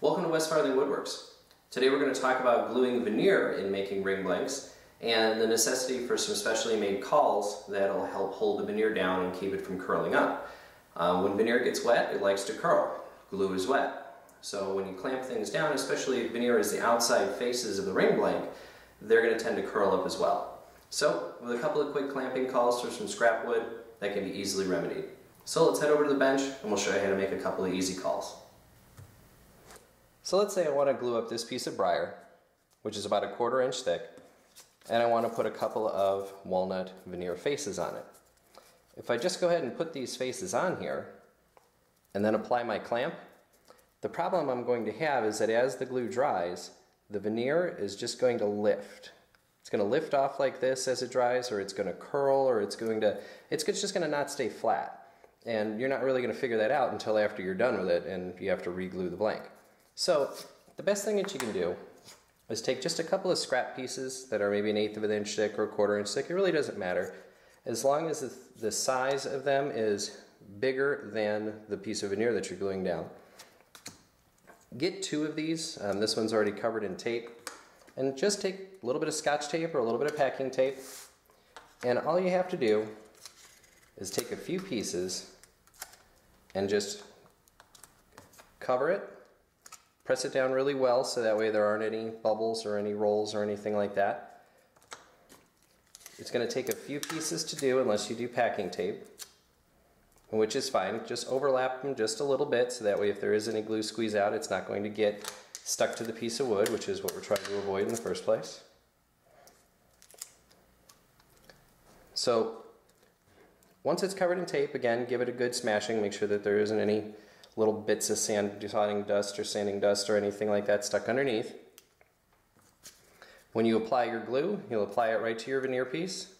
Welcome to West Farthing Woodworks. Today we're going to talk about gluing veneer in making ring blanks and the necessity for some specially made cauls that'll help hold the veneer down and keep it from curling up. When veneer gets wet, it likes to curl. Glue is wet. So when you clamp things down, especially if veneer is the outside faces of the ring blank, they're going to tend to curl up as well. So with a couple of quick clamping cauls for some scrap wood, that can be easily remedied. So let's head over to the bench and we'll show you how to make a couple of easy cauls. So let's say I want to glue up this piece of briar, which is about 1/4 inch thick, and I want to put a couple of walnut veneer faces on it. If I just go ahead and put these faces on here and then apply my clamp, the problem I'm going to have is that as the glue dries, the veneer is just going to lift. It's going to lift off like this as it dries, or it's going to curl, or it's just going to not stay flat. And you're not really going to figure that out until after you're done with it and you have to re-glue the blank. So the best thing that you can do is take just a couple of scrap pieces that are maybe 1/8 of an inch thick or 1/4 inch thick. It really doesn't matter. As long as the size of them is bigger than the piece of veneer that you're gluing down. Get 2 of these. This one's already covered in tape. And just take a little bit of Scotch tape or a little bit of packing tape. And all you have to do is take a few pieces and just cover it. Press it down really well so that way there aren't any bubbles or any rolls or anything like that. It's going to take a few pieces to do unless you do packing tape, which is fine. Just overlap them just a little bit so that way if there is any glue squeeze out, it's not going to get stuck to the piece of wood, which is what we're trying to avoid in the first place. So once it's covered in tape, again, give it a good smashing. Make sure that there isn't any little bits of sanding dust or anything like that stuck underneath. When you apply your glue, you'll apply it right to your veneer piece.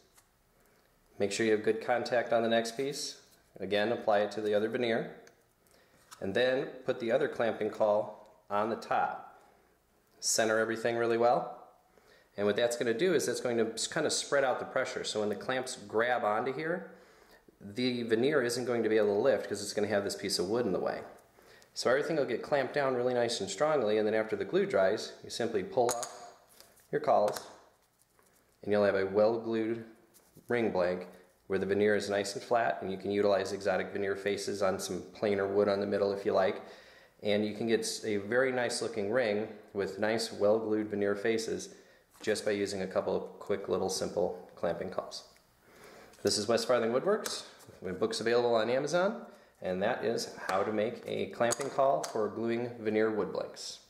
Make sure you have good contact on the next piece. Again, apply it to the other veneer. And then put the other clamping caul on the top. Center everything really well. And what that's going to do is that's going to kind of spread out the pressure. So when the clamps grab onto here, the veneer isn't going to be able to lift because it's going to have this piece of wood in the way. So everything will get clamped down really nice and strongly, and then after the glue dries, you simply pull off your cauls and you'll have a well-glued ring blank where the veneer is nice and flat, and you can utilize exotic veneer faces on some plainer wood on the middle if you like, and you can get a very nice looking ring with nice well-glued veneer faces just by using a couple of quick little simple clamping cauls. This is West Farthing Woodworks. We have books available on Amazon, and that is how to make a clamping caul for gluing veneer wood blanks.